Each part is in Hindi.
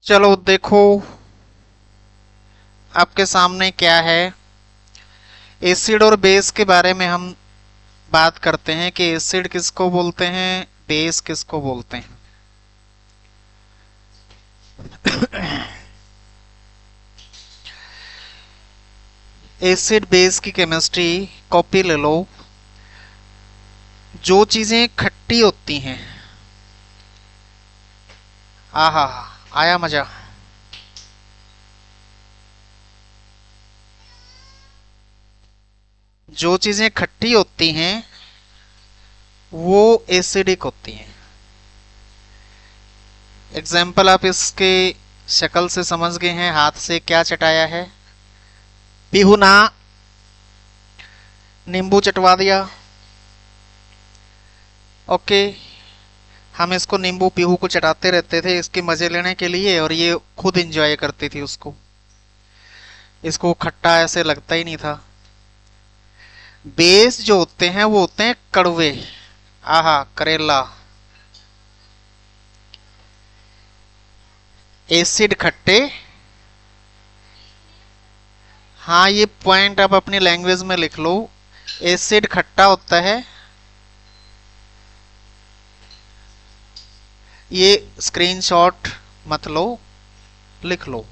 चलो देखो आपके सामने क्या है। एसिड और बेस के बारे में हम बात करते हैं कि एसिड किसको बोलते हैं, बेस किसको बोलते हैं। एसिड बेस की केमिस्ट्री कॉपी ले लो। जो चीजें खट्टी होती हैं, आहा, आया मजा। जो चीजें खट्टी होती हैं वो एसिडिक होती हैं। एग्जाम्पल आप इसके शक्ल से समझ गए हैं, हाथ से क्या चटाया है। पीहू ना, नींबू चटवा दिया। ओके, हम इसको नींबू पीहू को चटाते रहते थे इसके मजे लेने के लिए, और ये खुद एंजॉय करती थी उसको। इसको खट्टा ऐसे लगता ही नहीं था। बेस जो होते हैं वो होते हैं कड़वे। आहा, करेला। एसिड खट्टे। हाँ, ये पॉइंट आप अपनी लैंग्वेज में लिख लो। एसिड खट्टा होता है। ये स्क्रीनशॉट मत लो, लिख लो।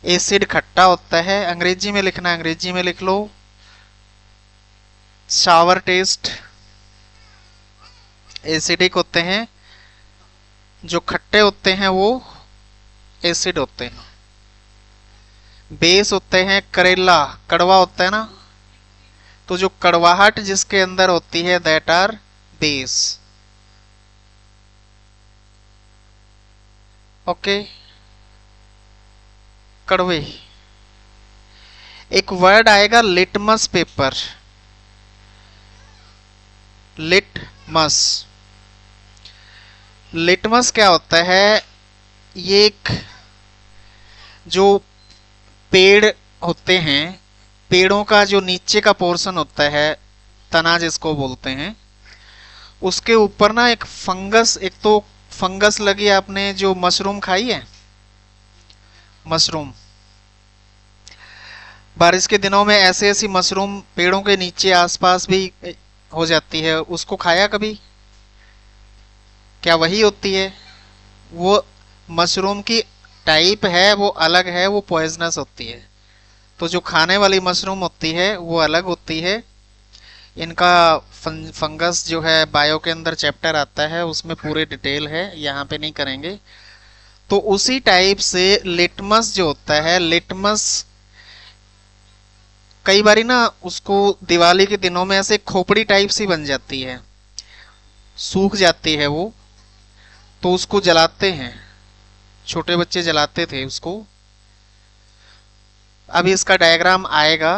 एसिड खट्टा होता है, अंग्रेजी में लिखना, अंग्रेजी में लिख लो। Shower test. एसिडिक होते हैं। जो खट्टे होते हैं वो एसिड होते हैं। बेस होते हैं करेला, कड़वा होता है ना। तो जो कड़वाहट जिसके अंदर होती है दैट आर बेस। ओके, कड़वे। एक वर्ड आएगा लिटमस पेपर। लिटमस। लिटमस क्या होता है? ये एक जो पेड़ होते हैं, पेड़ों का जो नीचे का पोर्शन होता है, तना जिसको बोलते हैं, उसके ऊपर ना एक फंगस, एक तो फंगस लगी। आपने जो मशरूम खाई है, मशरूम, बारिश के दिनों में ऐसे ऐसी मशरूम पेड़ों के नीचे आसपास भी हो जाती है, उसको खाया कभी? क्या वही होती है? वो मशरूम की टाइप है, वो अलग है, वो पॉइजनस होती है। तो जो खाने वाली मशरूम होती है वो अलग होती है। इनका फंगस जो है बायो के अंदर चैप्टर आता है, उसमें पूरे डिटेल है, यहाँ पे नहीं करेंगे। तो उसी टाइप से लिटमस जो होता है, लिटमस कई बारी ना उसको दिवाली के दिनों में ऐसे खोपड़ी टाइप सी बन जाती है, सूख जाती है वो, तो उसको जलाते हैं। छोटे बच्चे जलाते थे उसको। अभी इसका डायग्राम आएगा।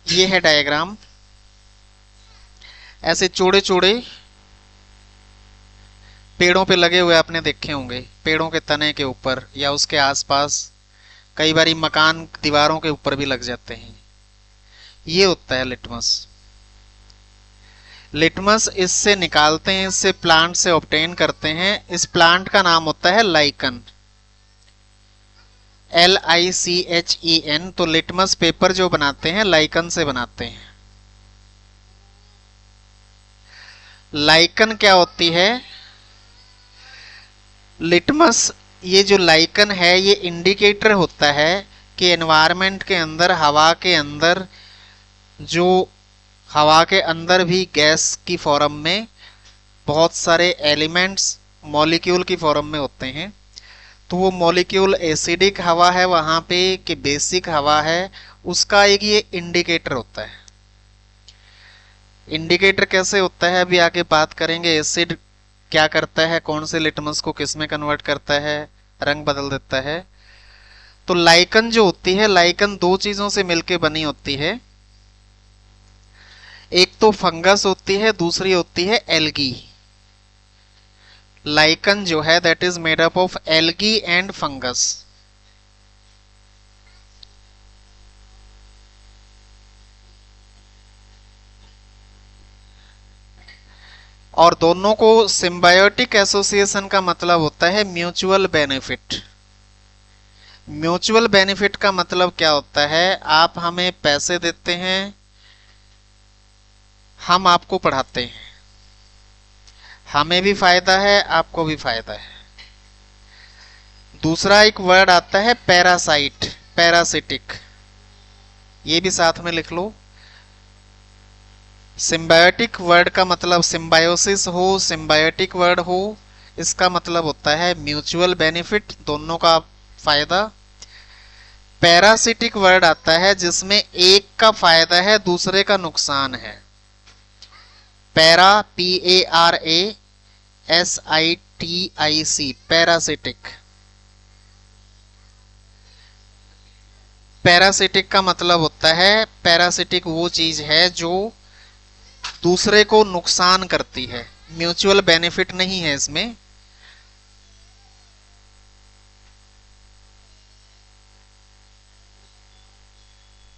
ये है डायग्राम। ऐसे चौड़े चौड़े पेड़ों पे लगे हुए आपने देखे होंगे, पेड़ों के तने के ऊपर या उसके आसपास। कई बारी मकान दीवारों के ऊपर भी लग जाते हैं। ये होता है लिटमस। लिटमस इससे निकालते हैं, इससे प्लांट से ऑब्टेन करते हैं। इस प्लांट का नाम होता है लाइकन। LICHEN। तो लिटमस पेपर जो बनाते हैं लाइकन से बनाते हैं। लाइकन क्या होती है? लिटमस, ये जो लाइकन है ये इंडिकेटर होता है कि एनवायरनमेंट के अंदर, हवा के अंदर, जो हवा के अंदर भी गैस की फॉर्म में बहुत सारे एलिमेंट्स मॉलिक्यूल की फॉर्म में होते हैं। तो वो मॉलिक्यूल एसिडिक हवा है वहां पे कि बेसिक हवा है, उसका एक ये इंडिकेटर होता है। इंडिकेटर कैसे होता है अभी आगे बात करेंगे। एसिड क्या करता है, कौन से लिटमस को किस में कन्वर्ट करता है, रंग बदल देता है। तो लाइकन जो होती है, लाइकन दो चीजों से मिलकर बनी होती है। एक तो फंगस होती है, दूसरी होती है एल्गी। लाइकन जो है that is made up of algae and fungus. और दोनों को सिम्बायोटिक एसोसिएशन का मतलब होता है म्यूचुअल बेनिफिट। म्यूचुअल बेनिफिट का मतलब क्या होता है? आप हमें पैसे देते हैं, हम आपको पढ़ाते हैं, हमें भी फायदा है, आपको भी फायदा है। दूसरा एक वर्ड आता है पैरासाइट, पैरासिटिक, ये भी साथ में लिख लो। सिम्बायोटिक वर्ड का मतलब सिम्बायोसिस हो, सिम्बायोटिक वर्ड हो, इसका मतलब होता है म्यूचुअल बेनिफिट, दोनों का फायदा। पैरासिटिक वर्ड आता है जिसमें एक का फायदा है, दूसरे का नुकसान है। Para, PARASITIC, parasitic. पैरासिटिक का मतलब होता है, पैरासिटिक वो चीज है जो दूसरे को नुकसान करती है, म्यूचुअल बेनिफिट नहीं है इसमें।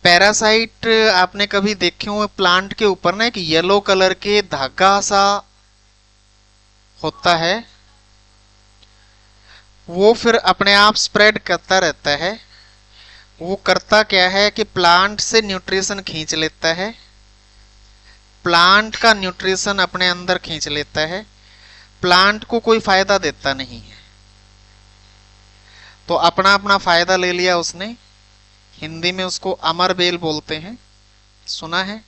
पैरासाइट आपने कभी देखे हुए प्लांट के ऊपर ना एक येलो कलर के धागा सा होता है, वो फिर अपने आप स्प्रेड करता रहता है। वो करता क्या है कि प्लांट से न्यूट्रिशन खींच लेता है, प्लांट का न्यूट्रिशन अपने अंदर खींच लेता है, प्लांट को कोई फायदा देता नहीं है, तो अपना अपना फायदा ले लिया उसने। हिंदी में उसको अमर बेल बोलते हैं, सुना है,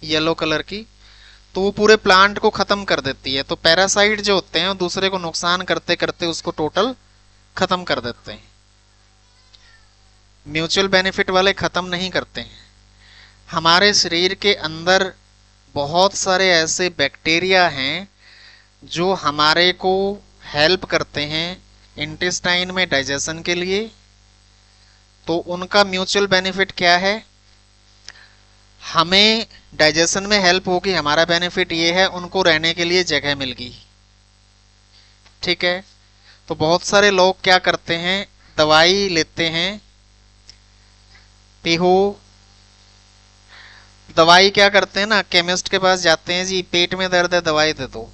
येलो कलर की। तो वो पूरे प्लांट को खत्म कर देती है। तो पैरासाइट जो होते हैं दूसरे को नुकसान करते करते उसको टोटल खत्म कर देते हैं, म्यूचुअल बेनिफिट वाले खत्म नहीं करते हैं। हमारे शरीर के अंदर बहुत सारे ऐसे बैक्टीरिया हैं जो हमारे को हेल्प करते हैं इंटेस्टाइन में डाइजेशन के लिए। तो उनका म्यूचुअल बेनिफिट क्या है? हमें डाइजेशन में हेल्प होगी, हमारा बेनिफिट ये है उनको रहने के लिए जगह मिल गई। ठीक है। तो बहुत सारे लोग क्या करते हैं, दवाई लेते हैं, पीहू दवाई क्या करते हैं ना, केमिस्ट के पास जाते हैं, जी पेट में दर्द है दवाई दे दो,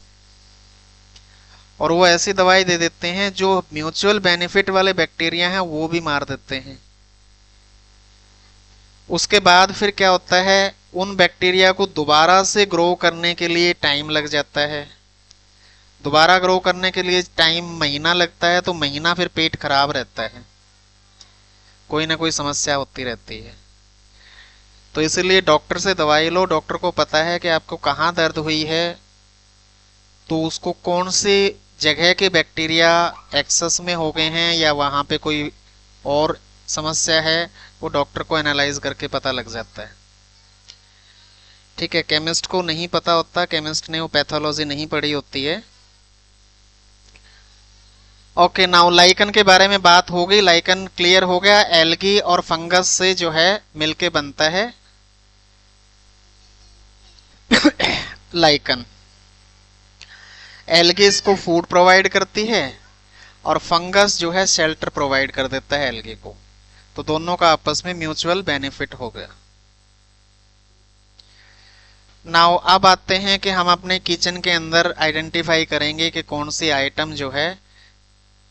और वो ऐसी दवाई दे देते हैं जो म्यूचुअल बेनिफिट वाले बैक्टीरिया हैं वो भी मार देते हैं। उसके बाद फिर क्या होता है, उन बैक्टीरिया को दोबारा से ग्रो करने के लिए टाइम लग जाता है। दोबारा ग्रो करने के लिए टाइम महीना लगता है, तो महीना फिर पेट खराब रहता है, कोई ना कोई समस्या होती रहती है। तो इसीलिए डॉक्टर से दवाई लो, डॉक्टर को पता है कि आपको कहाँ दर्द हुई है, तो उसको कौन से जगह के बैक्टीरिया एक्सेस में हो गए हैं या वहां पे कोई और समस्या है, वो डॉक्टर को एनालाइज करके पता लग जाता है। ठीक है, केमिस्ट को नहीं पता होता, केमिस्ट ने वो पैथोलॉजी नहीं पढ़ी होती है। ओके, नाउ लाइकन के बारे में बात हो गई, लाइकन क्लियर हो गया। एल्गी और फंगस से जो है मिलके बनता है लाइकन। एल्गी इसको फूड प्रोवाइड करती है और फंगस जो है शेल्टर प्रोवाइड कर देता है एल्गी को। तो दोनों का आपस में म्यूचुअल बेनिफिट हो गया। नाउ अब आते हैं कि हम अपने किचन के अंदर आइडेंटिफाई करेंगे कि कौन सी आइटम जो है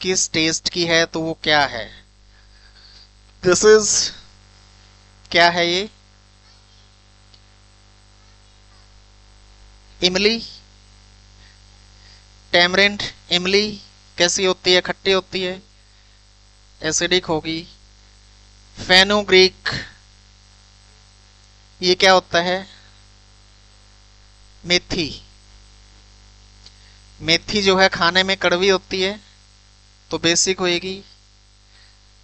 किस टेस्ट की है, तो वो क्या है। दिस इज, क्या है ये, इमली, टेमरिंड। इमली कैसी होती है, खट्टी होती है, एसिडिक होगी। फेनुग्रीक, ये क्या होता है, मेथी। मेथी जो है खाने में कड़वी होती है, तो बेसिक होएगी।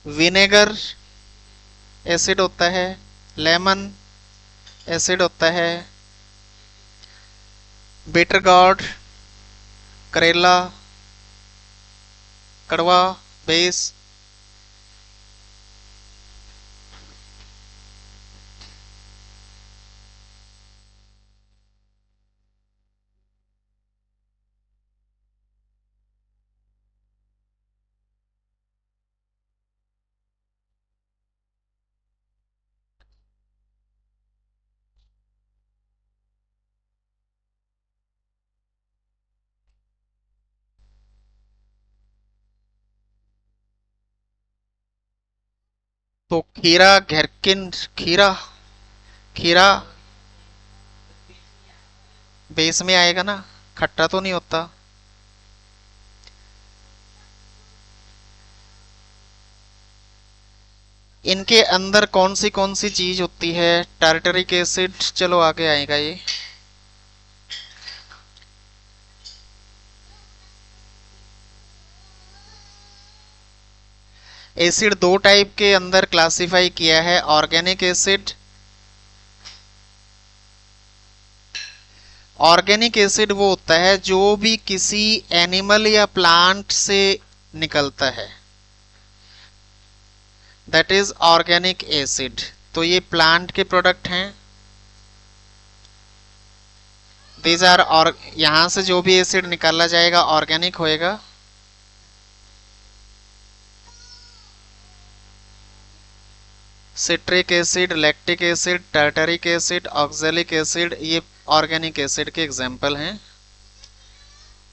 विनेगर एसिड होता है, लेमन एसिड होता है। बिटर गॉर्ड, करेला, कड़वा, बेस। तो खीरा, घेरकिन, खीरा, खीरा बेस में आएगा ना, खट्टा तो नहीं होता। इनके अंदर कौन सी चीज होती है? टार्टरिक एसिड, चलो आगे आएगा ये। एसिड दो टाइप के अंदर क्लासिफाई किया है, ऑर्गेनिक एसिड। ऑर्गेनिक एसिड वो होता है जो भी किसी एनिमल या प्लांट से निकलता है, दैट इज ऑर्गेनिक एसिड। तो ये प्लांट के प्रोडक्ट हैं। दीज आर, और यहां से जो भी एसिड निकाला जाएगा ऑर्गेनिक होएगा। Citric acid, lactic acid, tartaric acid, oxalic acid, ये ऑर्गेनिक एसिड के एग्जाम्पल हैं।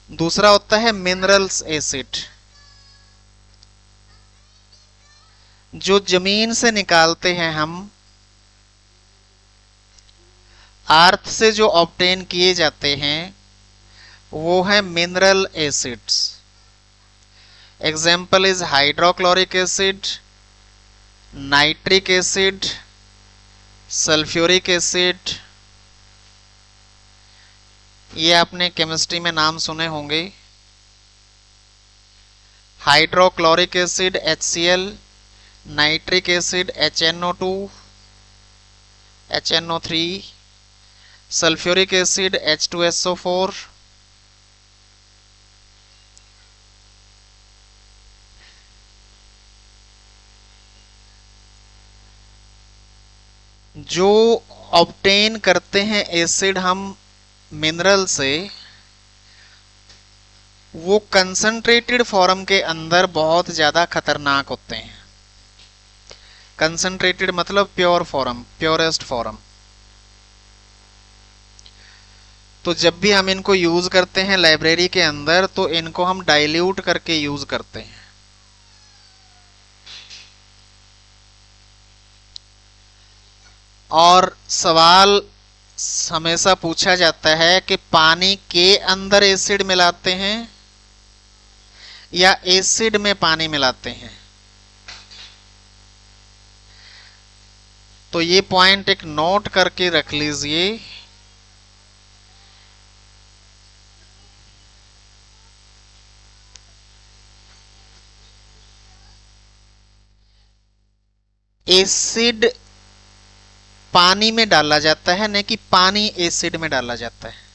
दूसरा होता है मिनरल्स एसिड, जो जमीन से निकालते हैं हम, अर्थ से जो ऑब्टेन किए जाते हैं, वो है mineral acids. Example is hydrochloric acid, nitric acid, sulphuric acid. ये आपने केमिस्ट्री में नाम सुने होंगे। Hydrochloric acid HCl, nitric acid HNO2, HNO3, sulphuric acid H2SO4। जो ऑब्टेन करते हैं एसिड हम मिनरल से, वो कंसंट्रेटेड फॉर्म के अंदर बहुत ज्यादा खतरनाक होते हैं। कंसंट्रेटेड मतलब प्योर फॉर्म, प्योरेस्ट फॉर्म। तो जब भी हम इनको यूज करते हैं लाइब्रेरी के अंदर, तो इनको हम डाइल्यूट करके यूज करते हैं। और सवाल हमेशा पूछा जाता है कि पानी के अंदर एसिड मिलाते हैं या एसिड में पानी मिलाते हैं। तो ये पॉइंट एक नोट करके रख लीजिए। एसिड पानी में डाला जाता है, नहीं कि पानी एसिड में डाला जाता है।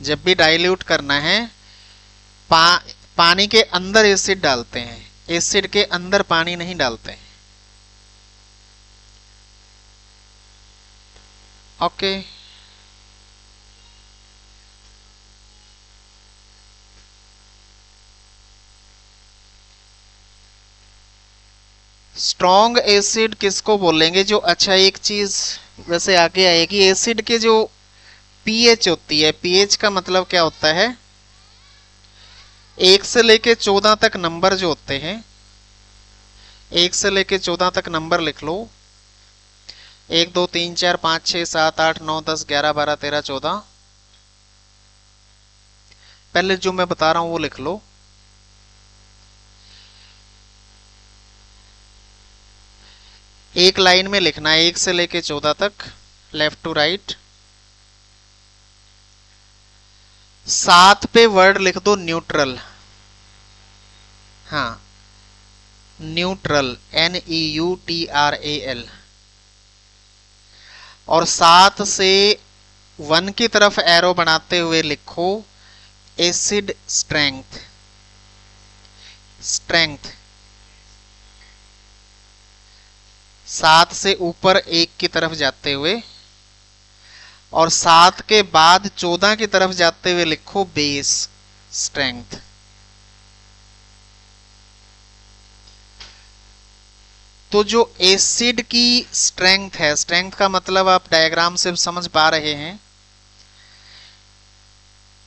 जब भी डाइल्यूट करना है, पानी के अंदर एसिड डालते हैं, एसिड के अंदर पानी नहीं डालते हैं। ओके। स्ट्रॉन्ग एसिड किसको बोलेंगे? जो, अच्छा एक चीज वैसे आगे आएगी, एसिड के जो पीएच होती है, पीएच का मतलब क्या होता है? 1 से लेके 14 तक नंबर जो होते हैं, 1 से लेके 14 तक नंबर लिख लो। 1 2 3 4 5 6 7 8 9 10 11 12 13 14। पहले जो मैं बता रहा हूं वो लिख लो। एक लाइन में लिखना है 1 से लेके 14 तक, लेफ्ट टू राइट। 7 पे वर्ड लिख दो न्यूट्रल। हाँ, न्यूट्रल, NEUTRAL। और 7 से 1 की तरफ एरो बनाते हुए लिखो एसिड स्ट्रेंथ। स्ट्रेंथ 7 से ऊपर 1 की तरफ जाते हुए, और 7 के बाद 14 की तरफ जाते हुए लिखो बेस स्ट्रेंथ। तो जो एसिड की स्ट्रेंथ है, स्ट्रेंथ का मतलब आप डायग्राम से समझ पा रहे हैं।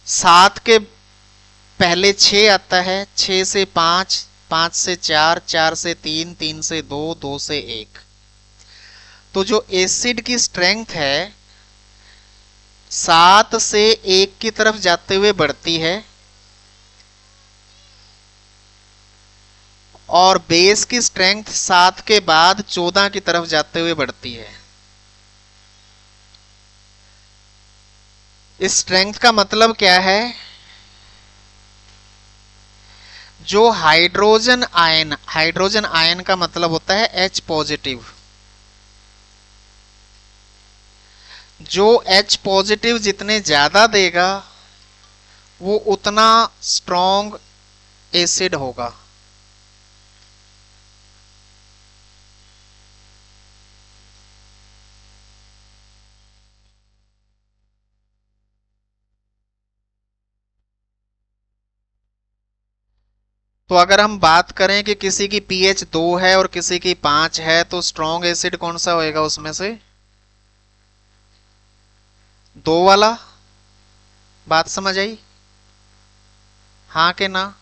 7 के पहले 6 आता है, 6 से 5 5 से 4, 4 से 3, 3 से 2, 2 से 1। तो जो एसिड की स्ट्रेंथ है 7 से 1 की तरफ जाते हुए बढ़ती है और बेस की स्ट्रेंथ 7 के बाद 14 की तरफ जाते हुए बढ़ती है। इस स्ट्रेंथ का मतलब क्या है? जो हाइड्रोजन आयन का मतलब होता है H पॉजिटिव। जो H पॉजिटिव जितने ज्यादा देगा वो उतना स्ट्रॉन्ग एसिड होगा। तो अगर हम बात करें कि किसी की पीएच 2 है और किसी की 5 है तो स्ट्रॉन्ग एसिड कौन सा होएगा उसमें से? 2 वाला। बात समझ आई? हाँ के ना?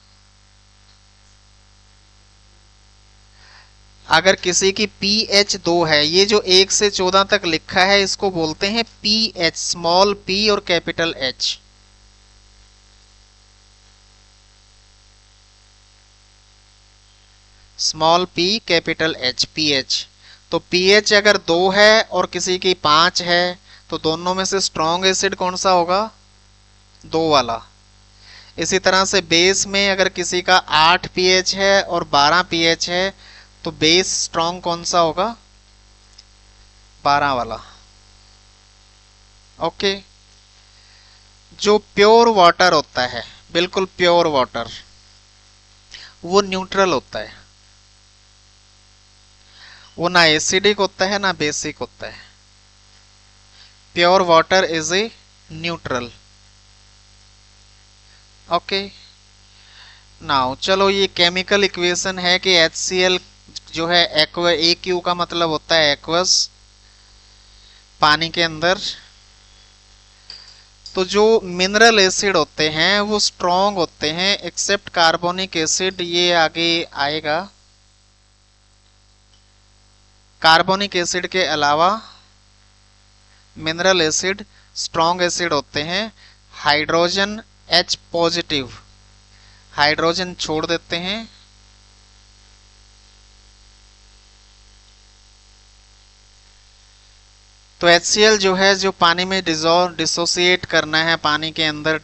अगर किसी की pH 2 है, ये जो 1 से 14 तक लिखा है इसको बोलते हैं pH, स्मॉल p और capital H। Small p capital H, pH। तो pH अगर 2 है और किसी की 5 है तो दोनों में से स्ट्रॉन्ग एसिड कौन सा होगा? 2 वाला। इसी तरह से बेस में अगर किसी का 8 pH है और 12 pH है तो बेस स्ट्रॉन्ग कौन सा होगा? 12 वाला। ओके। जो प्योर वाटर होता है, बिल्कुल प्योर वाटर, वो न्यूट्रल होता है। वो ना एसिडिक होता है ना बेसिक होता है। Pure water is a neutral. Okay. Now चलो, ये केमिकल इक्वेशन है कि HCl जो है एक्वा, AQ का मतलब होता है एक्वस, पानी के अंदर। तो जो मिनरल एसिड होते हैं वो स्ट्रॉन्ग होते हैं एक्सेप्ट कार्बोनिक एसिड, ये आगे आएगा। कार्बोनिक एसिड के अलावा मिनरल एसिड स्ट्रॉन्ग एसिड होते हैं। हाइड्रोजन H पॉजिटिव, हाइड्रोजन छोड़ देते हैं। तो HCl जो है, जो पानी में डिसोसिएट करना है, पानी के अंदर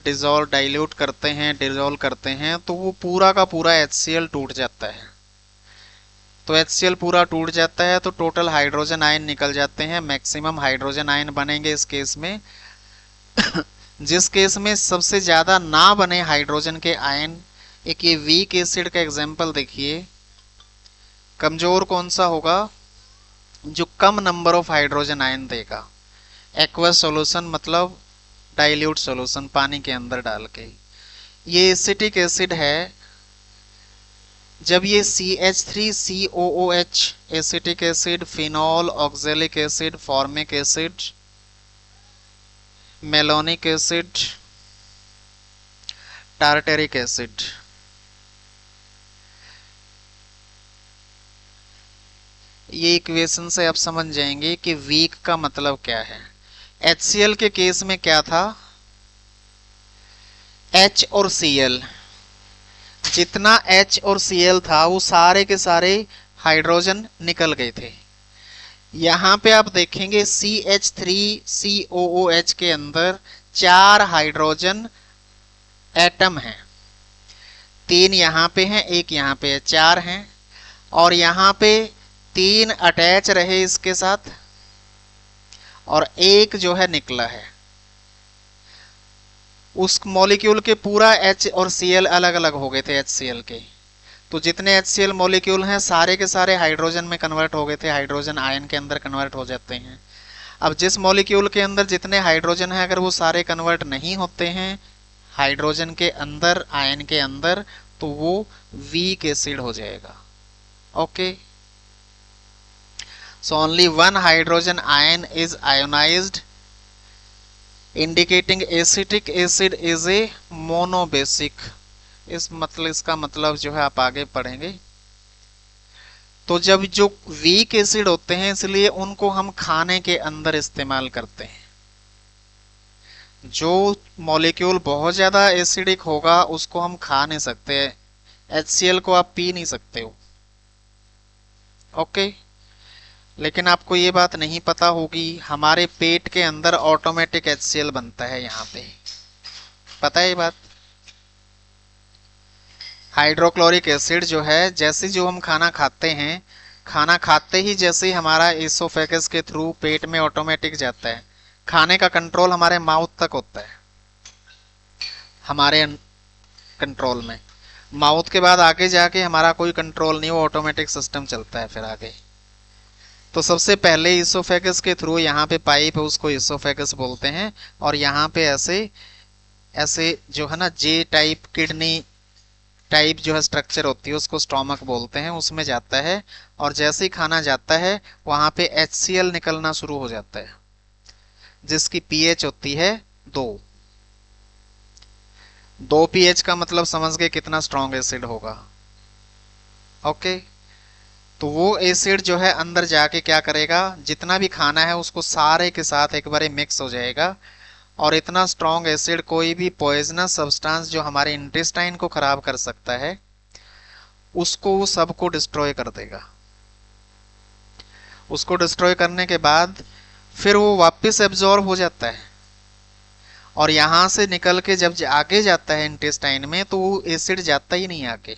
डाइल्यूट करते हैं, डिजोल्व करते हैं, तो वो पूरा का पूरा HCl टूट जाता है। तो HCl पूरा टूट जाता है तो टोटल हाइड्रोजन आयन निकल जाते हैं, मैक्सिमम हाइड्रोजन आयन बनेंगे इस केस में। जिस केस में सबसे ज्यादा ना बने हाइड्रोजन के आयन, एक ये वीक एसिड का एग्जांपल देखिए। कमजोर कौन सा होगा? जो कम नंबर ऑफ हाइड्रोजन आयन देगा। एक्वस सॉल्यूशन मतलब डाइल्यूट सॉल्यूशन, पानी के अंदर डाल के। ये एसिटिक एसिड है। जब ये CH3COOH, acetic acid, phenol, oxalic acid, formic acid, malonic acid, tartaric acid, ये इक्वेशन से आप समझ जाएंगे कि वीक का मतलब क्या है। HCl के केस में क्या था? H और Cl, जितना H और Cl था वो सारे के सारे हाइड्रोजन निकल गए थे। यहां पे आप देखेंगे CH3COOH के अंदर 4 हाइड्रोजन एटम हैं। 3 यहां पे हैं, 1 यहां पे है, 4 हैं। और यहां पे 3 अटैच रहे इसके साथ और 1 जो है निकला है। उस मॉलिक्यूल के पूरा H और Cl अलग अलग हो गए थे HCl के। तो जितने HCl मॉलिक्यूल हैं सारे के सारे हाइड्रोजन में कन्वर्ट हो गए थे, हाइड्रोजन आयन के अंदर कन्वर्ट हो जाते हैं। अब जिस मॉलिक्यूल के अंदर जितने हाइड्रोजन हैं अगर वो सारे कन्वर्ट नहीं होते हैं हाइड्रोजन के अंदर, आयन के अंदर, तो वो वीक एसिड हो जाएगा। Okay. So only one hydrogen ion is ionized, indicating acetic acid is a monobasic, इसका मतलब जो है आप आगे पढ़ेंगे। तो जब जो वीक एसिड होते हैं इसलिए उनको हम खाने के अंदर इस्तेमाल करते हैं। जो मॉलिक्यूल बहुत ज्यादा एसिडिक होगा उसको हम खा नहीं सकते, HCl को आप पी नहीं सकते हो। ओके, लेकिन आपको ये बात नहीं पता होगी, हमारे पेट के अंदर ऑटोमेटिक HCl बनता है, यहाँ पे पता है ये बात। हाइड्रोक्लोरिक एसिड जो है, जैसे जो हम खाना खाते हैं, खाना खाते ही जैसे ही हमारा एसोफेगस के थ्रू पेट में ऑटोमेटिक जाता है। खाने का कंट्रोल हमारे माउथ तक होता है, हमारे कंट्रोल में। माउथ के बाद आगे जाके हमारा कोई कंट्रोल नहीं, वो ऑटोमेटिक सिस्टम चलता है फिर आगे। तो सबसे पहले इसोफेगस के थ्रू यहाँ पे पाइप है, उसको इसोफेगस बोलते हैं, और यहाँ पे ऐसे ऐसे जो है ना जे टाइप किडनी टाइप जो है स्ट्रक्चर होती है उसको स्टोमक बोलते हैं, उसमें जाता है। और जैसे ही खाना जाता है वहां पे HCl निकलना शुरू हो जाता है, जिसकी pH होती है 2। 2 pH का मतलब समझ गए कितना स्ट्रॉन्ग एसिड होगा। ओके, तो वो एसिड जो है अंदर जाके क्या करेगा, जितना भी खाना है उसको सारे के साथ एक बार मिक्स हो जाएगा। और इतना स्ट्रॉन्ग एसिड कोई भी पॉइजनस सब्सटेंस जो हमारे इंटेस्टाइन को खराब कर सकता है उसको वो सबको डिस्ट्रॉय कर देगा। उसको डिस्ट्रॉय करने के बाद फिर वो वापस एब्जॉर्ब हो जाता है, और यहां से निकल के जब आगे जाता है इंटेस्टाइन में तो वो एसिड जाता ही नहीं आगे,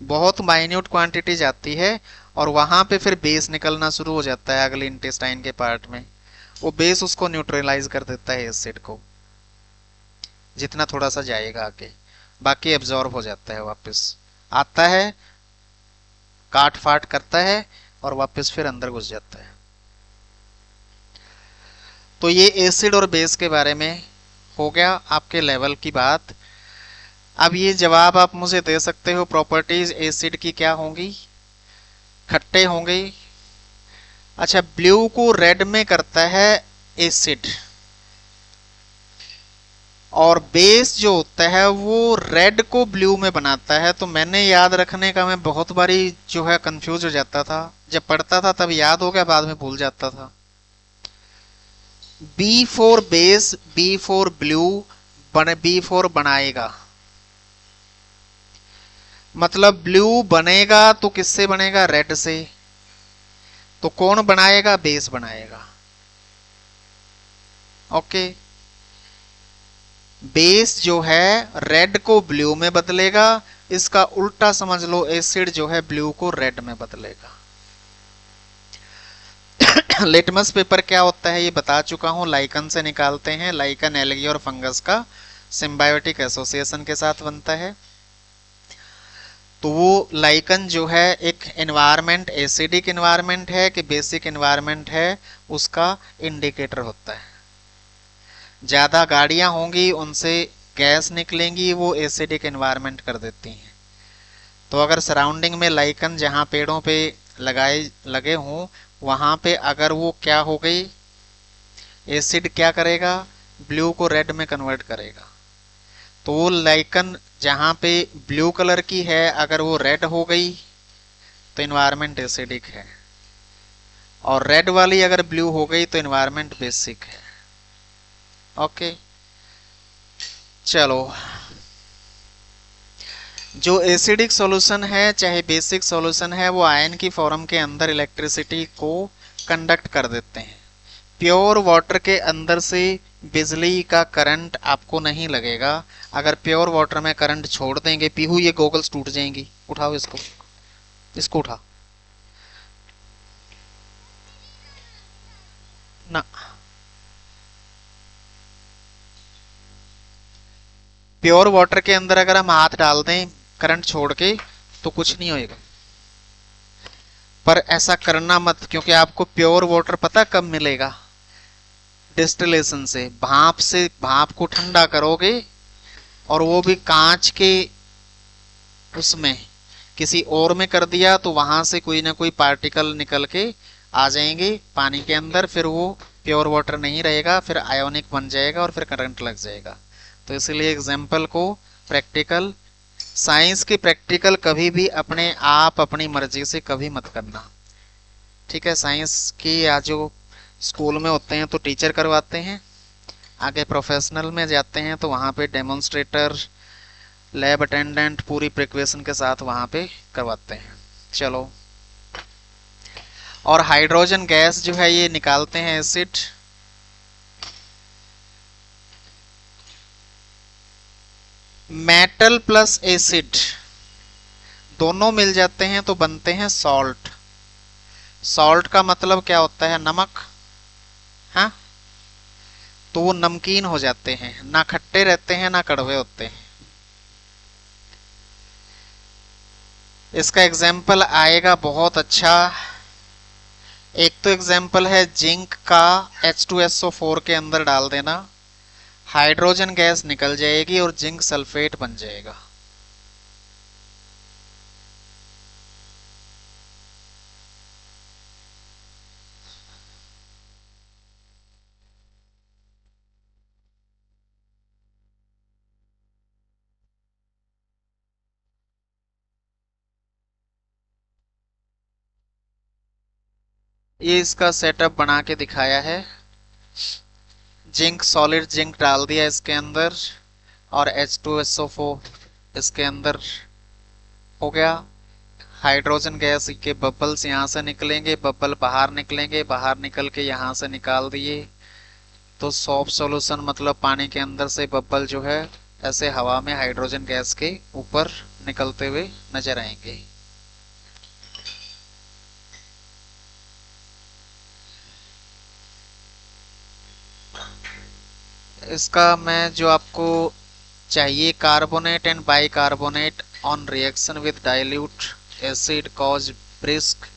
बहुत माइन्यूट क्वांटिटी जाती है, और वहां पे फिर बेस निकलना शुरू हो जाता है अगले इंटेस्टाइन के पार्ट में। वो बेस उसको न्यूट्रलाइज कर देता है एसिड को, जितना थोड़ा सा जाएगा आगे, बाकी एब्जॉर्ब हो जाता है, वापस आता है, काट फाट करता है और वापस फिर अंदर घुस जाता है। तो ये एसिड और बेस के बारे में हो गया आपके लेवल की बात। अब ये जवाब आप मुझे दे सकते हो, प्रॉपर्टीज एसिड की क्या होंगी, खट्टे होंगे। अच्छा, ब्लू को रेड में करता है एसिड, और बेस जो होता है वो रेड को ब्लू में बनाता है। तो मैंने याद रखने का, मैं बहुत बारी जो है कंफ्यूज हो जाता था, जब पढ़ता था तब याद हो गया, बाद में भूल जाता था। B for base, B for blue, B for बनाएगा, मतलब ब्लू बनेगा तो किससे बनेगा, रेड से। तो कौन बनाएगा, बेस बनाएगा। ओके, बेस जो है रेड को ब्लू में बदलेगा, इसका उल्टा समझ लो, एसिड जो है ब्लू को रेड में बदलेगा। लिटमस पेपर क्या होता है ये बता चुका हूं, लाइकन से निकालते हैं। लाइकन एल्गी और फंगस का सिम्बायोटिक एसोसिएशन के साथ बनता है। तो वो लाइकन जो है एक एनवायरमेंट, एसिडिक एनवायरमेंट है कि बेसिक एनवायरमेंट है, उसका इंडिकेटर होता है। ज्यादा गाड़ियां होंगी उनसे गैस निकलेंगी, वो एसिडिक एनवायरमेंट कर देती हैं। तो अगर सराउंडिंग में लाइकन जहां पेड़ों पे लगे हों वहां पे अगर वो क्या हो गई, एसिड क्या करेगा, ब्लू को रेड में कन्वर्ट करेगा। तो वो लाइकन जहां पे ब्लू कलर की है अगर वो रेड हो गई तो इन्वायरमेंट एसिडिक है, और रेड वाली अगर ब्लू हो गई तो इन्वायरमेंट बेसिक है। ओके, चलो, जो एसिडिक सॉल्यूशन है चाहे बेसिक सॉल्यूशन है वो आयन की फॉर्म के अंदर इलेक्ट्रिसिटी को कंडक्ट कर देते हैं। प्योर वाटर के अंदर से बिजली का करंट आपको नहीं लगेगा। अगर प्योर वाटर में करंट छोड़ देंगे, पीहू ये गोगल्स टूट जाएंगी, उठाओ इसको, इसको उठा ना। प्योर वाटर के अंदर अगर हम हाथ डाल दें करंट छोड़ के तो कुछ नहीं होएगा, पर ऐसा करना मत, क्योंकि आपको प्योर वाटर पता कब मिलेगा, डिस्टिलेशन से भाप को ठंडा करोगे, और वो भी कांच के उसमें किसी और में कर दिया तो वहां से कोई ना कोई पार्टिकल निकल के आ जाएंगे पानी के अंदर, फिर वो प्योर वाटर नहीं रहेगा, फिर आयोनिक बन जाएगा और फिर करंट लग जाएगा। तो इसलिए एग्जाम्पल को प्रैक्टिकल, साइंस की प्रैक्टिकल कभी भी अपने आप अपनी मर्जी से कभी मत करना। ठीक है, साइंस की आज जो स्कूल में होते हैं तो टीचर करवाते हैं, आगे प्रोफेशनल में जाते हैं तो वहाँ पे डेमोन्स्ट्रेटर, लैब अटेंडेंट पूरी प्रिकॉशन के साथ वहाँ पे करवाते हैं। चलो, और हाइड्रोजन गैस जो है ये निकालते हैं एसिड, मेटल प्लस एसिड दोनों मिल जाते हैं तो बनते हैं सॉल्ट। सॉल्ट का मतलब क्या होता है? नमक। हाँ, तो वो नमकीन हो जाते हैं, ना खट्टे रहते हैं ना कड़वे होते हैं। इसका एग्जाम्पल आएगा बहुत अच्छा। एक तो एग्जाम्पल है जिंक का H2SO4 के अंदर डाल देना, हाइड्रोजन गैस निकल जाएगी और जिंक सल्फेट बन जाएगा। ये इसका सेटअप बना के दिखाया है। जिंक, सॉलिड जिंक डाल दिया इसके अंदर और H2SO4 इसके अंदर हो गया। हाइड्रोजन गैस के बबल्स यहाँ से निकलेंगे, बबल बाहर निकलेंगे, बाहर निकल के यहाँ से निकाल दिए तो सॉफ्ट सॉल्यूशन मतलब पानी के अंदर से बबल जो है ऐसे हवा में हाइड्रोजन गैस के ऊपर निकलते हुए नजर आएंगे। इसका मैं जो आपको चाहिए, carbonate and bicarbonate on reaction with dilute acid cause brisk.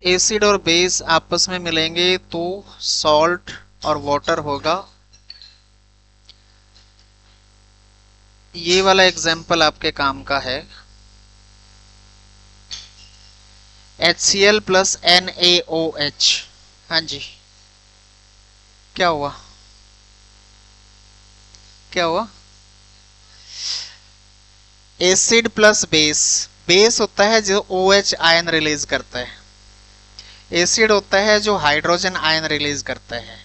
Acid और बेस आपस में मिलेंगे तो सॉल्ट और वाटर होगा। ये वाला एग्जाम्पल आपके काम का है, HCl प्लस NaOH। हाँ जी, क्या हुआ? क्या हुआ? एसिड प्लस बेस, बेस होता है जो OH आयन रिलीज करता है, एसिड होता है जो हाइड्रोजन आयन रिलीज करता है।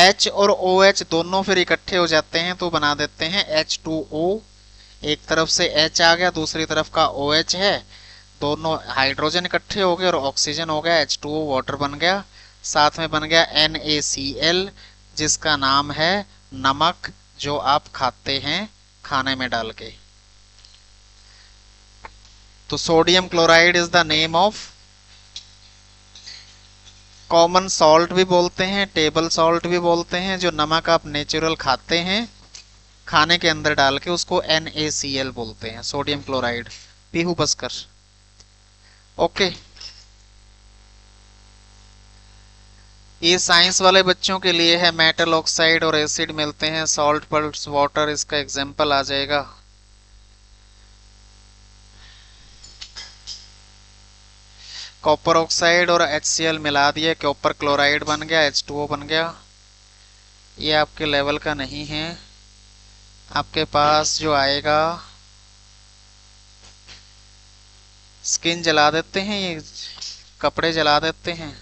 H और OH दोनों फिर इकट्ठे हो जाते हैं तो बना देते हैं H2O। एक तरफ से H आ गया, दूसरी तरफ का OH है, दोनों हाइड्रोजन इकट्ठे हो गए और ऑक्सीजन हो गया, H2O वाटर बन गया, साथ में बन गया NaCl जिसका नाम है नमक, जो आप खाते हैं खाने में डाल के। तो sodium chloride is the name of, common salt भी बोलते हैं, टेबल सॉल्ट भी बोलते हैं, जो नमक आप नेचुरल खाते हैं खाने के अंदर डाल के, उसको NaCl बोलते हैं, सोडियम क्लोराइड। पीहू बसकर। ओके, ये साइंस वाले बच्चों के लिए है। मेटल ऑक्साइड और एसिड मिलते हैं, सॉल्ट प्लस वाटर इसका एग्जाम्पल आ जाएगा। कॉपर ऑक्साइड और HCl मिला दिए, कॉपर क्लोराइड बन गया, H2O बन गया। ये आपके लेवल का नहीं है, आपके पास जो आएगा, स्किन जला देते हैं, ये कपड़े जला देते हैं।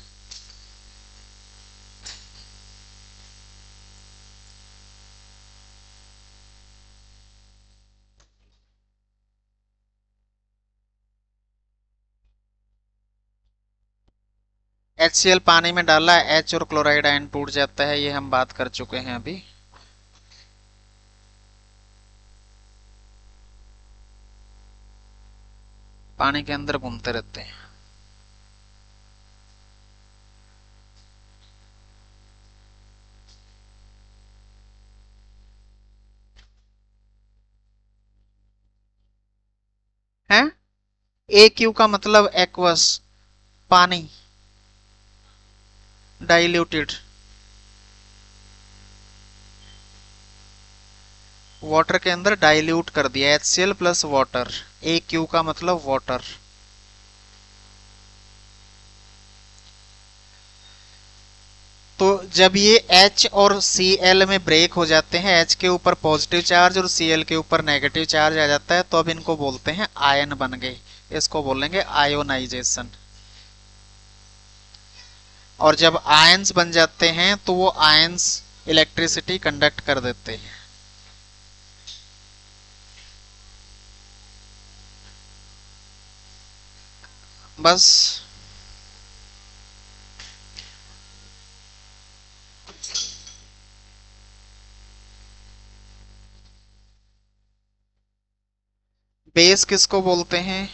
HCl पानी में डाला, H और क्लोराइड आयन टूट जाता है, ये हम बात कर चुके हैं अभी। पानी के अंदर घूमते रहते हैं। ए क्यू का मतलब एक्वस, पानी, डाइल्यूटेड, वाटर के अंदर डाइल्यूट कर दिया, HCl प्लस वाटर, ए क्यू का मतलब वाटर। तो जब ये H और Cl में ब्रेक हो जाते हैं, H के ऊपर पॉजिटिव चार्ज और Cl के ऊपर नेगेटिव चार्ज आ जाता है, तो अब इनको बोलते हैं आयन बन गए, इसको बोलेंगे आयोनाइजेशन। और जब आयंस बन जाते हैं तो वो आयंस इलेक्ट्रिसिटी कंडक्ट कर देते हैं। बस। बेस किसको बोलते हैं?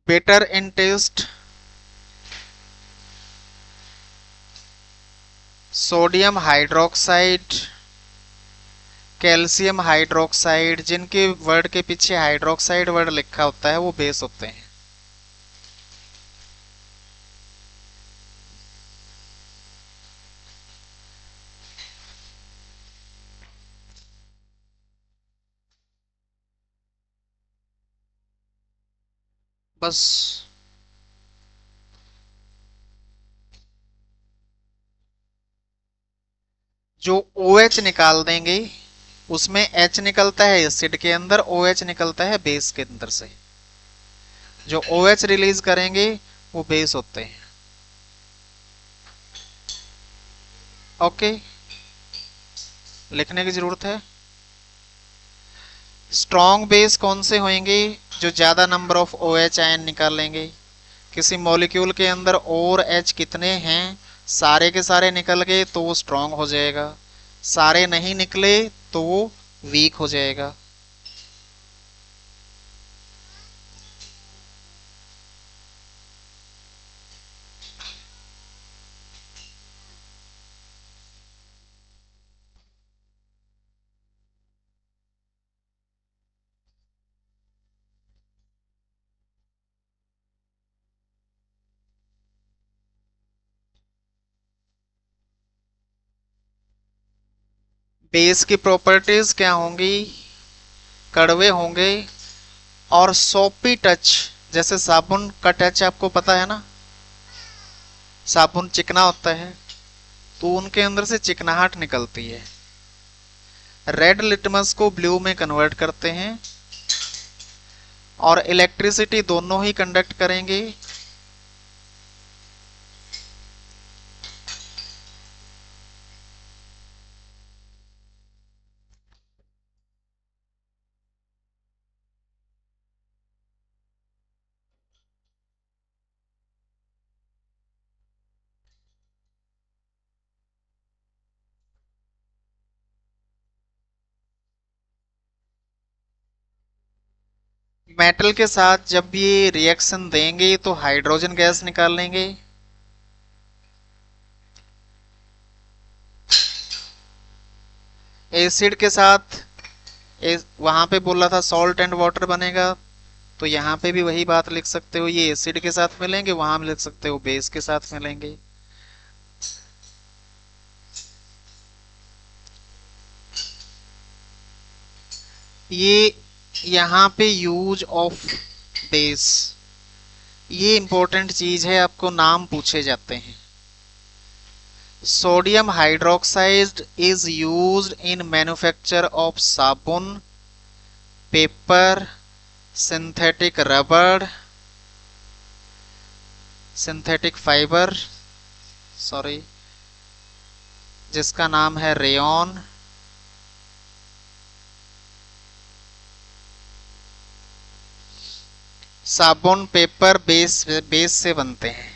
Bitter in taste, sodium hydroxide, calcium hydroxide, जिनके वर्ड के पीछे हाइड्रोक्साइड वर्ड लिखा होता है वो बेस होते हैं। बस। जो OH निकाल देंगे उसमें H निकलता है एसिड के अंदर, OH निकलता है बेस के अंदर से। जो OH रिलीज करेंगे वो बेस होते हैं। ओके, लिखने की जरूरत है। स्ट्रॉन्ग बेस कौन से होंगे? जो ज्यादा नंबर ऑफ OH आयन निकालेंगे। किसी मॉलिक्यूल के अंदर और H कितने हैं, सारे के सारे निकल गए तो वो स्ट्रॉन्ग हो जाएगा, सारे नहीं निकले तो वो वीक हो जाएगा। बेस की प्रॉपर्टीज क्या होंगी? कड़वे होंगे और सोपी टच, जैसे साबुन का टच आपको पता है ना, साबुन चिकना होता है, तो उनके अंदर से चिकनाहट निकलती है। रेड लिटमस को ब्लू में कन्वर्ट करते हैं और इलेक्ट्रिसिटी दोनों ही कंडक्ट करेंगे। मेटल के साथ जब ये रिएक्शन देंगे तो हाइड्रोजन गैस निकाल लेंगे। एसिड के साथ वहां पे बोला था सॉल्ट एंड वाटर बनेगा, तो यहाँ पे भी वही बात लिख सकते हो, ये एसिड के साथ मिलेंगे, वहां में लिख सकते हो बेस के साथ मिलेंगे। ये यहाँ पे यूज ऑफ बेस, ये इंपॉर्टेंट चीज है, आपको नाम पूछे जाते हैं। Sodium hydroxide is used in manufacture of साबुन, paper, synthetic rubber, synthetic fibre, sorry, जिसका नाम है रेयन। साबुन पेपर बेस बेस से बनते हैं।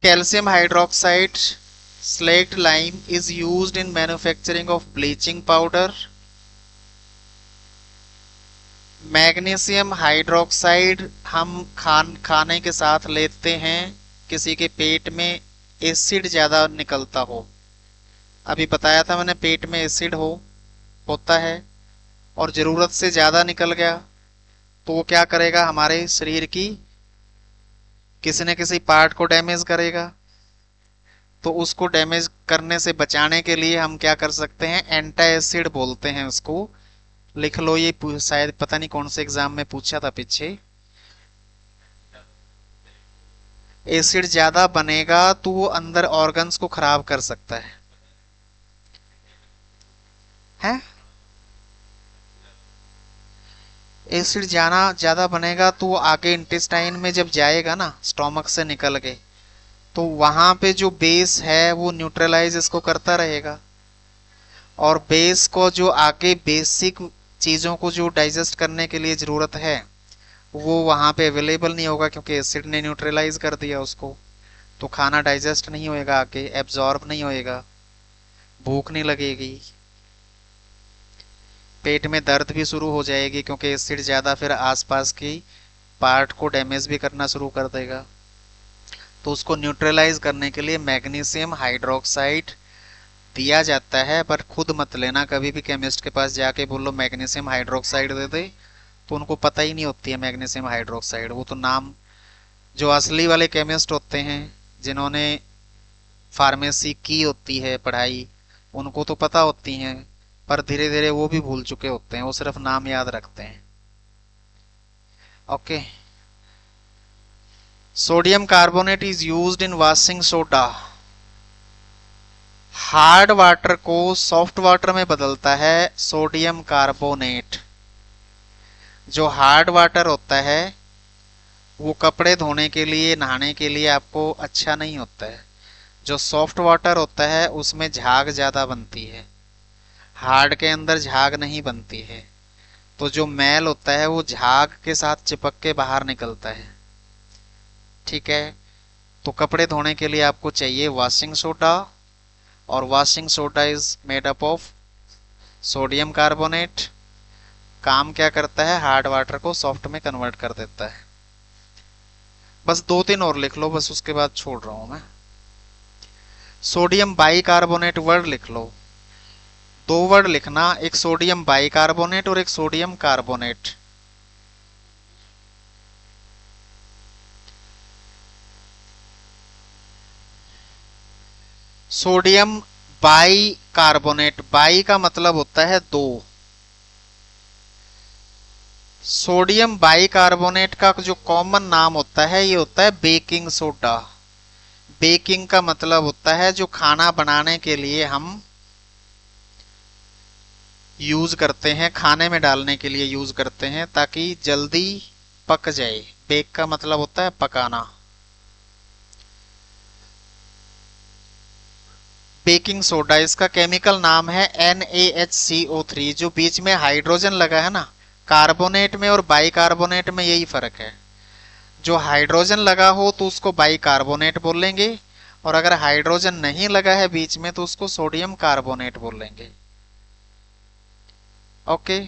Calcium hydroxide Slaked lime is used in manufacturing of bleaching powder. Magnesium hydroxide हम खाने के साथ लेते हैं किसी के पेट में एसिड ज्यादा निकलता हो। अभी बताया था मैंने, पेट में एसिड होता है और जरूरत से ज्यादा निकल गया तो वो क्या करेगा, हमारे शरीर की किसी न किसी पार्ट को डैमेज करेगा। तो उसको डैमेज करने से बचाने के लिए हम क्या कर सकते हैं, एंटी एसिड बोलते हैं उसको। लिख लो, ये शायद पता नहीं कौन से एग्जाम में पूछा था पीछे। एसिड ज्यादा बनेगा तो वो अंदर ऑर्गन्स को खराब कर सकता है? एसिड ज्यादा बनेगा तो वो आगे इंटेस्टाइन में जब जाएगा ना, स्टोमक से निकल के, तो वहां पे जो बेस है वो न्यूट्रलाइज इसको करता रहेगा। और बेस को जो आगे बेसिक चीजों को जो डाइजेस्ट करने के लिए जरूरत है वो वहां पे अवेलेबल नहीं होगा, क्योंकि एसिड ने न्यूट्रलाइज कर दिया उसको। तो खाना डाइजेस्ट नहीं होएगा, आगे एब्जॉर्ब नहीं होएगा, भूख नहीं लगेगी, पेट में दर्द भी शुरू हो जाएगी, क्योंकि एसिड ज्यादा फिर आसपास की पार्ट को डैमेज भी करना शुरू कर देगा। तो उसको न्यूट्रलाइज करने के लिए मैग्नीशियम हाइड्रोक्साइड दिया जाता है। पर खुद मत लेना कभी भी, केमिस्ट के पास जाके बोलो मैग्नीशियम हाइड्रोक्साइड दे दे, तो उनको पता ही नहीं होती है मैग्नीशियम हाइड्रोक्साइड। वो तो नाम, जो असली वाले केमिस्ट होते हैं जिन्होंने फार्मेसी की होती है पढ़ाई, उनको तो पता होती हैं, पर धीरे धीरे वो भी भूल चुके होते हैं, वो सिर्फ नाम याद रखते हैं। Okay. Sodium carbonate is used in washing soda. Hard water को सॉफ्ट वाटर में बदलता है सोडियम कार्बोनेट। जो हार्ड वाटर होता है वो कपड़े धोने के लिए, नहाने के लिए आपको अच्छा नहीं होता है। जो सॉफ्ट वाटर होता है उसमें झाग ज्यादा बनती है, हार्ड के अंदर झाग नहीं बनती है। तो जो मैल होता है वो झाग के साथ चिपक के बाहर निकलता है। ठीक है, तो कपड़े धोने के लिए आपको चाहिए वॉशिंग सोडा, और washing soda is made up of sodium carbonate. काम क्या करता है, हार्ड वाटर को सॉफ्ट में कन्वर्ट कर देता है। बस 2-3 और लिख लो, बस उसके बाद छोड़ रहा हूं मैं। सोडियम बाइकार्बोनेट वर्ड लिख लो, 2 वर्ड लिखना, एक सोडियम बाइकार्बोनेट और एक sodium carbonate. Sodium bicarbonate, by का मतलब होता है 2। सोडियम बाइकार्बोनेट का जो कॉमन नाम होता है ये होता है बेकिंग सोडा। बेकिंग का मतलब होता है जो खाना बनाने के लिए हम यूज करते हैं, खाने में डालने के लिए यूज करते हैं ताकि जल्दी पक जाए। बेक का मतलब होता है पकाना। बेकिंग सोडा, इसका केमिकल नाम है NaHCO3। जो बीच में हाइड्रोजन लगा है ना, कार्बोनेट में और बाइकार्बोनेट में यही फर्क है। जो हाइड्रोजन लगा हो तो उसको बाइकार्बोनेट बोलेंगे, और अगर हाइड्रोजन नहीं लगा है बीच में तो उसको सोडियम कार्बोनेट बोलेंगे। Okay.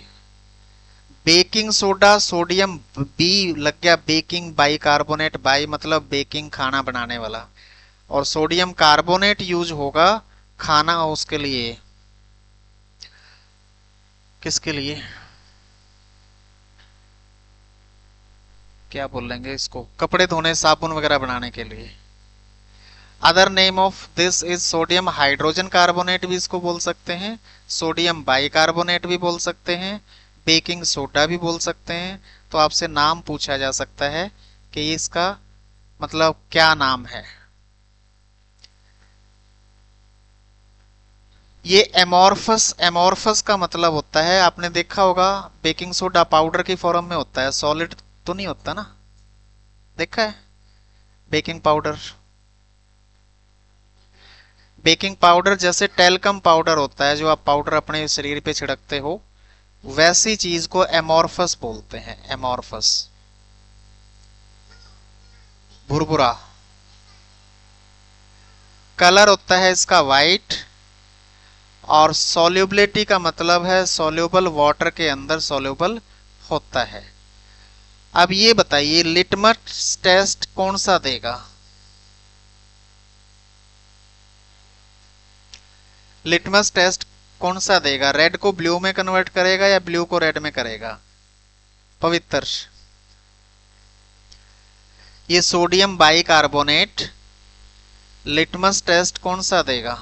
Baking soda, sodium B लग गया, बेकिंग बाइकार्बोनेट, बाई मतलब बेकिंग खाना बनाने वाला, और सोडियम कार्बोनेट यूज होगा खाना, उसके लिए, किसके लिए, क्या बोलेंगे इसको, कपड़े धोने, साबुन वगैरह बनाने के लिए। Other name of this is sodium hydrogen carbonate भी इसको बोल सकते हैं, सोडियम बाइकार्बोनेट भी बोल सकते हैं, बेकिंग सोडा भी बोल सकते हैं। तो आपसे नाम पूछा जा सकता है कि इसका मतलब क्या नाम है। ये एमोर्फस, एमोर्फस का मतलब होता है, आपने देखा होगा बेकिंग सोडा पाउडर की फॉर्म में होता है, सॉलिड तो नहीं होता ना, देखा है बेकिंग पाउडर। बेकिंग पाउडर जैसे टेल्कम पाउडर होता है जो आप पाउडर अपने शरीर पे छिड़कते हो, वैसी चीज को एमोर्फस बोलते हैं, एमोर्फस। भुरभुरा, कलर होता है इसका वाइट, और सॉल्युबिलिटी का मतलब है सॉल्युबल वाटर के अंदर सॉल्युबल होता है। अब ये बताइए लिटमस टेस्ट कौन सा देगा? लिटमस टेस्ट कौन सा देगा? रेड को ब्लू में कन्वर्ट करेगा या ब्लू को रेड में करेगा? पवित्र, ये सोडियम बाइकार्बोनेट लिटमस टेस्ट कौन सा देगा?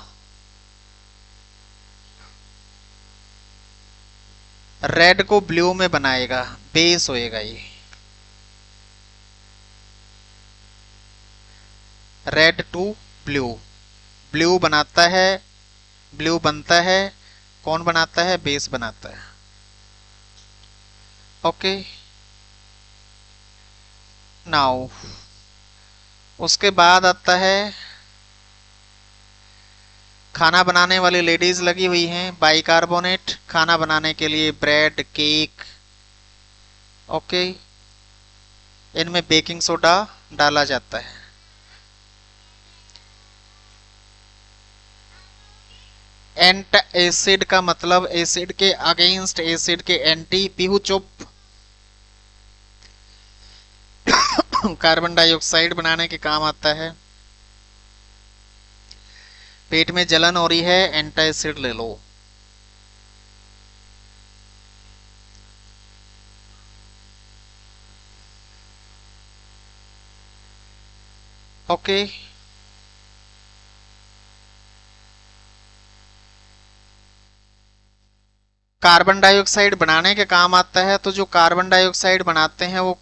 रेड को ब्लू में बनाएगा, बेस होएगा ये। रेड टू ब्लू, ब्लू बनाता है, ब्लू बनता है, कौन बनाता है? बेस बनाता है। ओके, नाउ उसके बाद आता है खाना बनाने वाली लेडीज लगी हुई हैं, बाइकार्बोनेट खाना बनाने के लिए, ब्रेड, केक। ओके, इनमें बेकिंग सोडा डाला जाता है। एंट एसिड का मतलब एसिड के अगेंस्ट, एसिड के एंटी। पीहू चुप। कार्बन डाइऑक्साइड बनाने के काम आता है। पेट में जलन हो रही है, एंटासिड ले लो। ओके, कार्बन डाइऑक्साइड बनाने के काम आता है। तो जो कार्बन डाइऑक्साइड बनाते हैं वो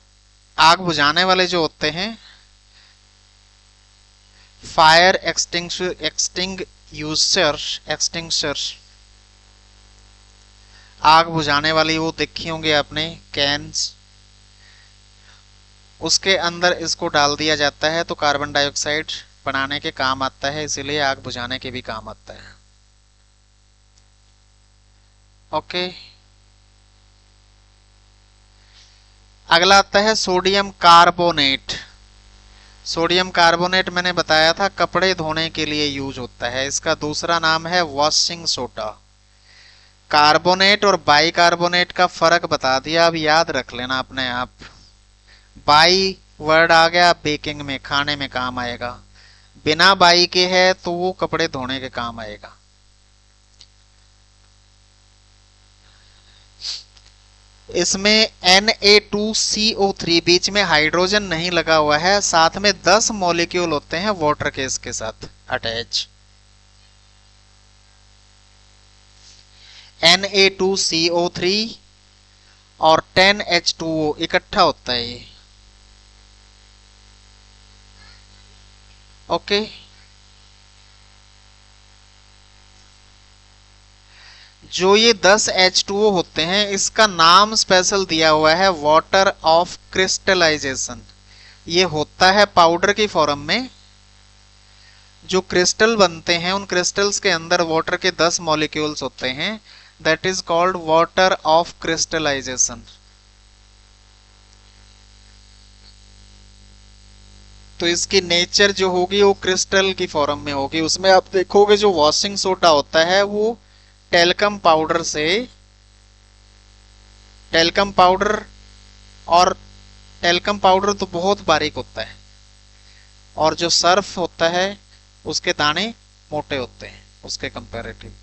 आग बुझाने वाले जो होते हैं, फायर एक्सटिंग्यूशर, आग बुझाने वाली वो देखी होंगे आपने, कैन्स, उसके अंदर इसको डाल दिया जाता है तो कार्बन डाइऑक्साइड बनाने के काम आता है, इसीलिए आग बुझाने के भी काम आता है। ओके, अगला आता है सोडियम कार्बोनेट। सोडियम कार्बोनेट मैंने बताया था कपड़े धोने के लिए यूज होता है, इसका दूसरा नाम है वॉशिंग सोडा। कार्बोनेट और बाइकार्बोनेट का फर्क बता दिया, अब याद रख लेना अपने आप। बाई वर्ड आ गया बेकिंग में, खाने में काम आएगा। बिना बाई के है तो वो कपड़े धोने के काम आएगा। इसमें Na2CO3, बीच में हाइड्रोजन नहीं लगा हुआ है, साथ में 10 मॉलिक्यूल होते हैं वाटर के इसके साथ अटैच। Na2CO3 और 10H2O इकट्ठा होता है ये। ओके, जो ये 10 H2O होते हैं इसका नाम स्पेशल दिया हुआ है वाटर ऑफ क्रिस्टलाइजेशन। ये होता है पाउडर की फॉर्म में। जो क्रिस्टल बनते हैं उन क्रिस्टल्स के अंदर वाटर के 10 मॉलिक्यूल्स होते हैं, that is called water of crystallisation. तो इसकी नेचर जो होगी वो क्रिस्टल की फॉर्म में होगी। उसमें आप देखोगे जो वॉशिंग सोडा होता है वो टेल्कम पाउडर से, टेल्कम पाउडर, और टेल्कम पाउडर तो बहुत बारीक होता है, और जो सर्फ होता है उसके दाने मोटे होते हैं उसके कंपैरेटिव।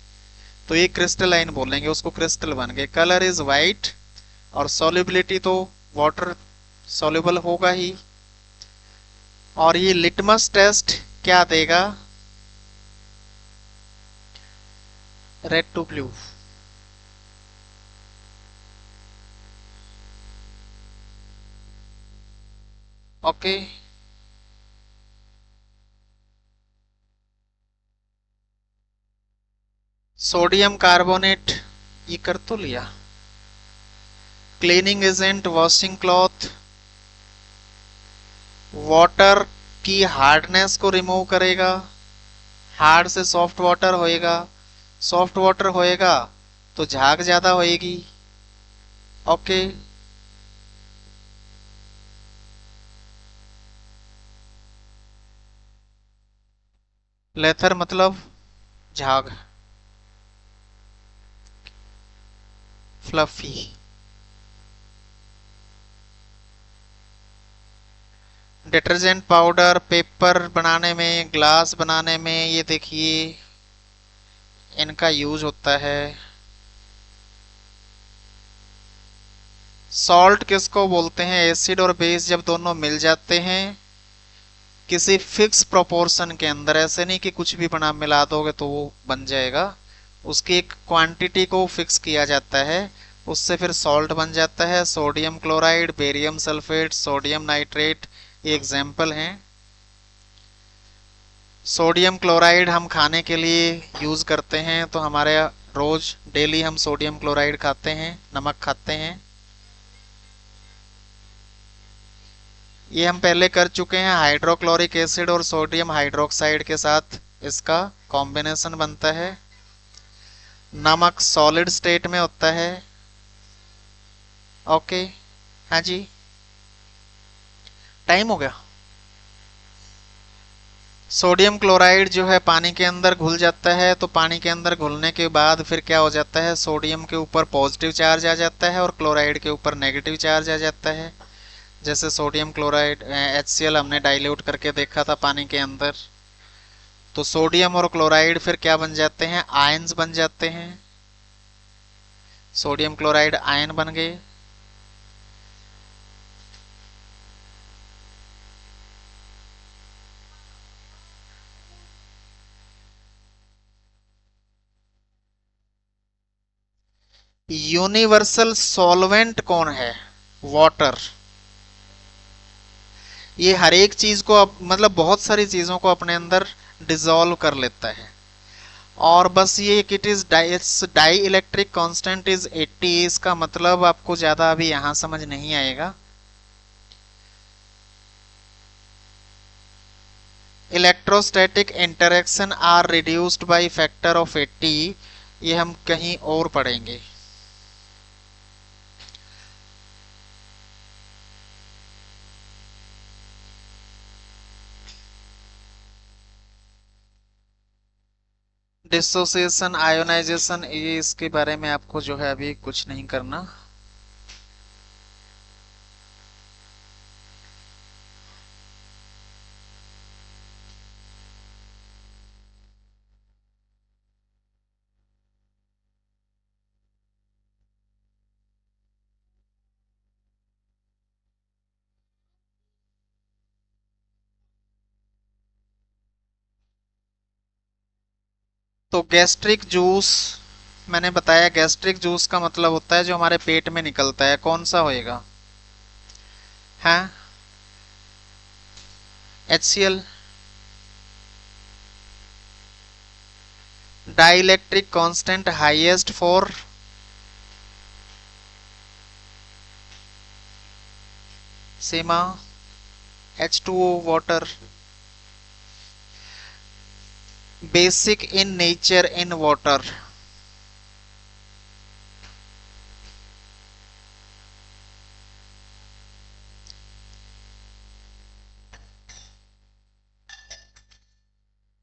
तो ये क्रिस्टलाइन बोलेंगे उसको, क्रिस्टल बन गए। कलर इज वाइट, और सॉल्युबिलिटी तो वाटर सॉल्युबल होगा ही। और ये लिटमस टेस्ट क्या देगा? Red to blue. Okay, sodium carbonate ये कर तो लिया। Cleaning agent, washing cloth, water की हार्डनेस को रिमूव करेगा, हार्ड से सॉफ्ट वाटर होएगा, सॉफ्ट वाटर होएगा तो झाग ज्यादा होएगी। ओके, लेथर मतलब झाग, फ्लफी। डिटर्जेंट पाउडर पेपर बनाने में, ग्लास बनाने में, ये देखिए इनका यूज होता है। सॉल्ट किसको बोलते हैं? एसिड और बेस जब दोनों मिल जाते हैं किसी फिक्स प्रोपोर्शन के अंदर, ऐसे नहीं कि कुछ भी बना मिला दोगे तो वो बन जाएगा, उसकी एक क्वांटिटी को फिक्स किया जाता है, उससे फिर सॉल्ट बन जाता है। Sodium chloride, barium sulphate, sodium nitrate, ये एग्जाम्पल हैं। सोडियम क्लोराइड हम खाने के लिए यूज करते हैं, तो हमारे रोज डेली हम सोडियम क्लोराइड खाते हैं, नमक खाते हैं। ये हम पहले कर चुके हैं, हाइड्रोक्लोरिक एसिड और सोडियम हाइड्रोक्साइड के साथ इसका कॉम्बिनेशन बनता है। नमक सॉलिड स्टेट में होता है। ओके। हाँ जी। टाइम हो गया। सोडियम क्लोराइड जो है पानी के अंदर घुल जाता है, तो पानी के अंदर घुलने के बाद फिर क्या हो जाता है, सोडियम के ऊपर पॉजिटिव चार्ज आ जाता है और क्लोराइड के ऊपर नेगेटिव चार्ज आ जाता है। जैसे सोडियम क्लोराइड HCl हमने डाइल्यूट करके देखा था पानी के अंदर, तो सोडियम और क्लोराइड फिर क्या बन जाते हैं, आयंस बन जाते हैं। सोडियम क्लोराइड आयन बन गए। यूनिवर्सल सॉल्वेंट कौन है? वाटर। ये हर एक चीज को मतलब बहुत सारी चीजों को अपने अंदर डिसॉल्व कर लेता है। और बस ये कि it's dielectric constant is 80, इसका मतलब आपको ज्यादा अभी यहां समझ नहीं आएगा। Electrostatic interaction are reduced by factor of 80, ये हम कहीं और पढ़ेंगे। डिसोसिएशन, आयोनाइजेशन, ये इसके बारे में आपको जो है अभी कुछ नहीं करना। तो गैस्ट्रिक जूस, मैंने बताया गैस्ट्रिक जूस का मतलब होता है जो हमारे पेट में निकलता है, कौन सा होएगा? है HCl। Dielectric constant highest for Seema, H2O water. Basic in nature in water.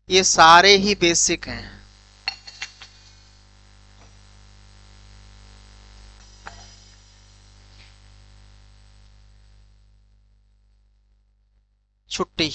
ये सारे ही बेसिक हैं। छुट्टी।